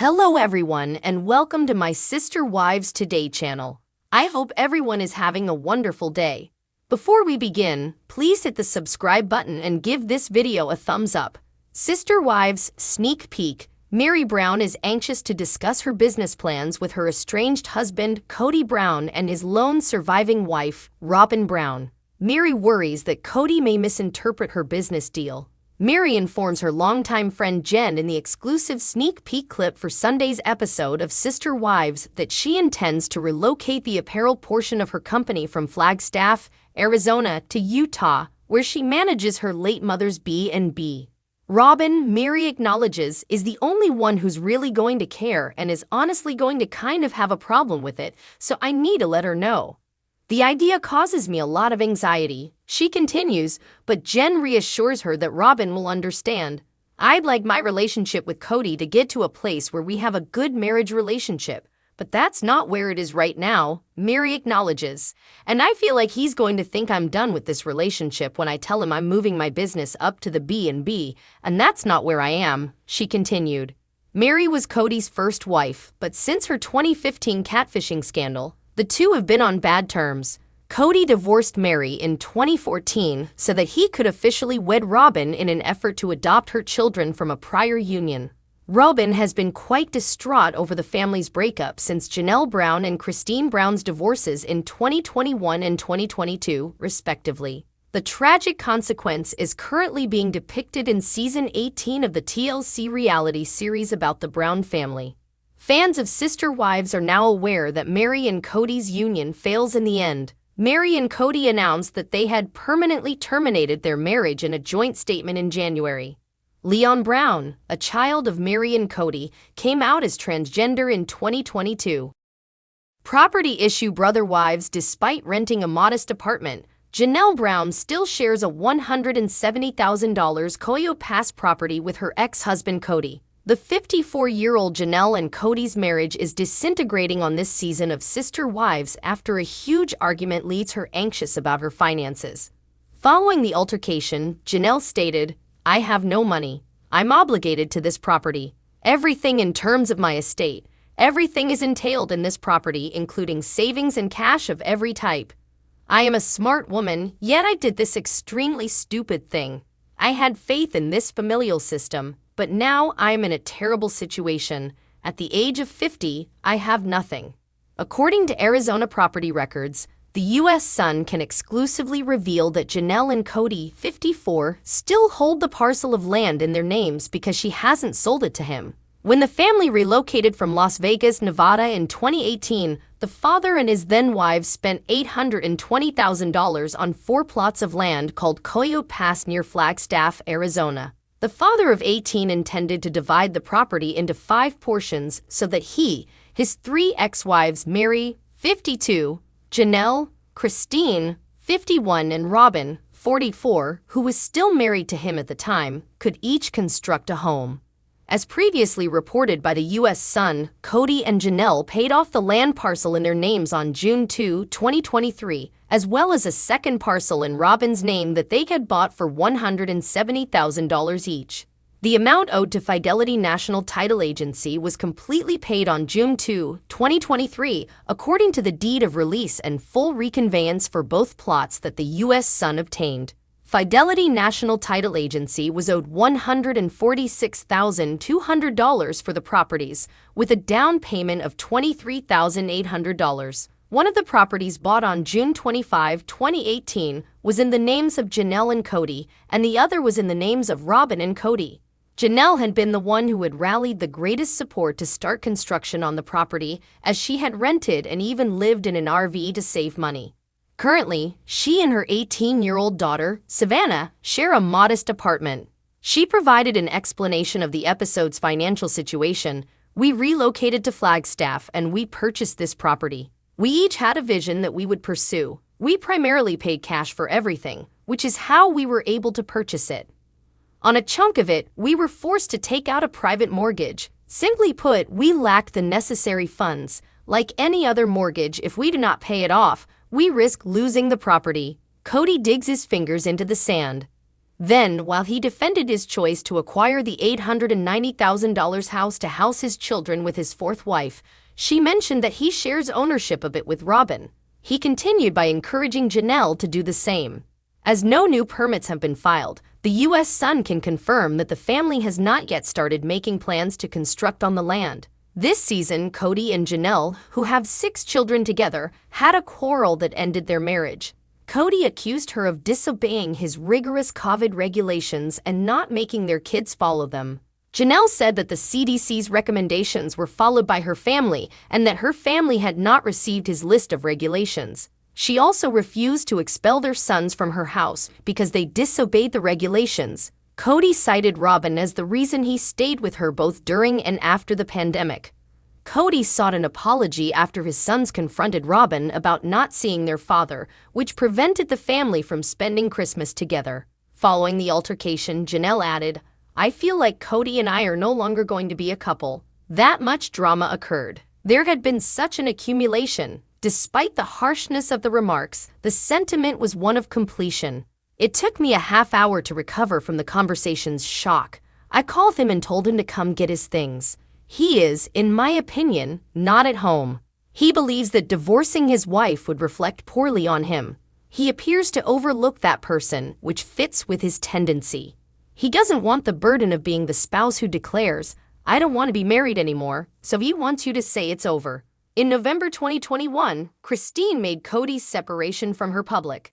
Hello everyone and welcome to my Sister Wives Today channel. I hope everyone is having a wonderful day. Before we begin, please hit the subscribe button and give this video a thumbs up. Sister Wives Sneak Peek. Meri Brown is anxious to discuss her business plans with her estranged husband, Kody Brown, and his lone surviving wife, Robyn Brown. Meri worries that Kody may misinterpret her business deal. Meri informs her longtime friend Jen in the exclusive sneak peek clip for Sunday's episode of Sister Wives that she intends to relocate the apparel portion of her company from Flagstaff, Arizona to Utah, where she manages her late mother's B&B. Robyn, Meri acknowledges, is the only one who's really going to care and is honestly going to kind of have a problem with it, so I need to let her know. The idea causes me a lot of anxiety, she continues, but Jen reassures her that Robyn will understand. I'd like my relationship with Kody to get to a place where we have a good marriage relationship, but that's not where it is right now, Meri acknowledges. And I feel like he's going to think I'm done with this relationship when I tell him I'm moving my business up to the B&B, and that's not where I am, she continued. Meri was Kody's first wife, but since her 2015 catfishing scandal, the two have been on bad terms. Kody divorced Meri in 2014 so that he could officially wed Robyn in an effort to adopt her children from a prior union. Robyn has been quite distraught over the family's breakup since Janelle Brown and Christine Brown's divorces in 2021 and 2022, respectively. The tragic consequence is currently being depicted in Season 18 of the TLC reality series about the Brown family. Fans of Sister Wives are now aware that Meri and Kody's union fails in the end. Meri and Kody announced that they had permanently terminated their marriage in a joint statement in January. Leon Brown, a child of Meri and Kody, came out as transgender in 2022. Property issue. Brother wives. Despite renting a modest apartment, Janelle Brown still shares a $170,000 Coyo Pass property with her ex-husband Kody. The 54-year-old Janelle and Kody's marriage is disintegrating on this season of Sister Wives after a huge argument leaves her anxious about her finances. Following the altercation, Janelle stated, "I have no money. I'm obligated to this property. Everything in terms of my estate. Everything is entailed in this property, including savings and cash of every type. I am a smart woman, yet I did this extremely stupid thing. I had faith in this familial system. But now I am in a terrible situation. At the age of 50, I have nothing." According to Arizona property records, the U.S. Sun can exclusively reveal that Janelle and Kody, 54, still hold the parcel of land in their names because she hasn't sold it to him. When the family relocated from Las Vegas, Nevada in 2018, the father and his then-wives spent $820,000 on 4 plots of land called Coyo Pass near Flagstaff, Arizona. The father of 18 intended to divide the property into 5 portions so that he, his 3 ex-wives Meri, 52, Janelle, Christine, 51, and Robyn, 44, who was still married to him at the time, could each construct a home. As previously reported by the U.S. Sun, Kody and Janelle paid off the land parcel in their names on June 2, 2023, as well as a second parcel in Robyn's name that they had bought for $170,000 each. The amount owed to Fidelity National Title Agency was completely paid on June 2, 2023, according to the deed of release and full reconveyance for both plots that the U.S. Sun obtained. Fidelity National Title Agency was owed $146,200 for the properties, with a down payment of $23,800. One of the properties bought on June 25, 2018, was in the names of Janelle and Kody, and the other was in the names of Robyn and Kody. Janelle had been the one who had rallied the greatest support to start construction on the property, as she had rented and even lived in an RV to save money. Currently, she and her 18-year-old daughter, Savannah, share a modest apartment. She provided an explanation of the episode's financial situation. "We relocated to Flagstaff and we purchased this property. We each had a vision that we would pursue. We primarily paid cash for everything, which is how we were able to purchase it. On a chunk of it, we were forced to take out a private mortgage. Simply put, we lacked the necessary funds. Like any other mortgage, if we do not pay it off, we risk losing the property." Kody digs his fingers into the sand. Then, while he defended his choice to acquire the $890,000 house to house his children with his fourth wife, she mentioned that he shares ownership of it with Robin. He continued by encouraging Janelle to do the same. As no new permits have been filed, the U.S. Sun can confirm that the family has not yet started making plans to construct on the land. This season, Kody and Janelle, who have 6 children together, had a quarrel that ended their marriage. Kody accused her of disobeying his rigorous COVID regulations and not making their kids follow them. Janelle said that the CDC's recommendations were followed by her family and that her family had not received his list of regulations. She also refused to expel their sons from her house because they disobeyed the regulations. Kody cited Robin as the reason he stayed with her both during and after the pandemic. Kody sought an apology after his sons confronted Robin about not seeing their father, which prevented the family from spending Christmas together. Following the altercation, Janelle added, "I feel like Kody and I are no longer going to be a couple." That much drama occurred. There had been such an accumulation. Despite the harshness of the remarks, the sentiment was one of completion. "It took me a half hour to recover from the conversation's shock. I called him and told him to come get his things. He is, in my opinion, not at home. He believes that divorcing his wife would reflect poorly on him. He appears to overlook that person, which fits with his tendency. He doesn't want the burden of being the spouse who declares, 'I don't want to be married anymore,' so he wants you to say it's over." In November 2021, Christine made Kody's separation from her public.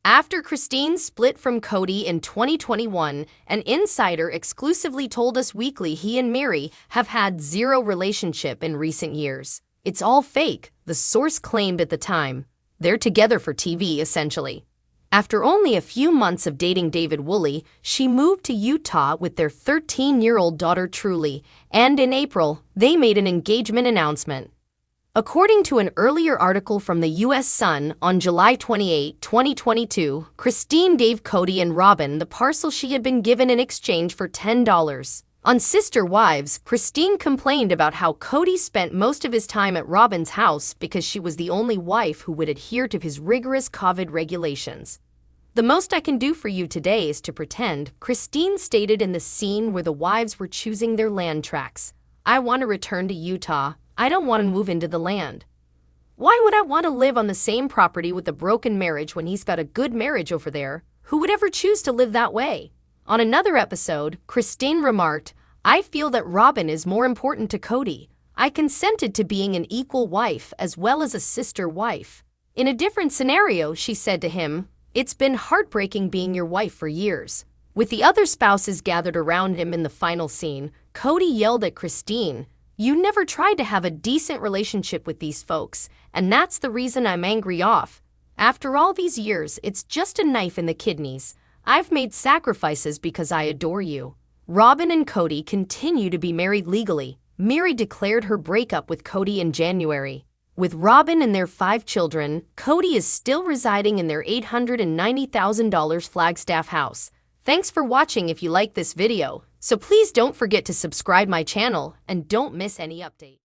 After Christine split from Kody in 2021, an insider exclusively told Us Weekly he and Meri have had zero relationship in recent years. "It's all fake," the source claimed at the time. They're together for TV, essentially. After only a few months of dating David Woolley, she moved to Utah with their 13-year-old daughter Truly, and in April, they made an engagement announcement. According to an earlier article from the U.S. Sun on July 28, 2022, Christine gave Kody and Robin the parcel she had been given in exchange for $10. On Sister Wives, Christine complained about how Kody spent most of his time at Robin's house because she was the only wife who would adhere to his rigorous COVID regulations. "The most I can do for you today is to pretend," Christine stated in the scene where the wives were choosing their land tracts. "I want to return to Utah. I don't want to move into the land. Why would I want to live on the same property with a broken marriage when he's got a good marriage over there? Who would ever choose to live that way?" On another episode, Christine remarked, "I feel that Robin is more important to Kody. I consented to being an equal wife as well as a sister wife." In a different scenario, she said to him, "It's been heartbreaking being your wife for years." With the other spouses gathered around him in the final scene, Kody yelled at Christine, "You never tried to have a decent relationship with these folks, and that's the reason I'm angry off. After all these years, it's just a knife in the kidneys. I've made sacrifices because I adore you." Robin and Kody continue to be married legally. Meri declared her breakup with Kody in January. With Robin and their 5 children, Kody is still residing in their $890,000 Flagstaff house. Thanks for watching. If you like this video, so please don't forget to subscribe my channel and don't miss any update.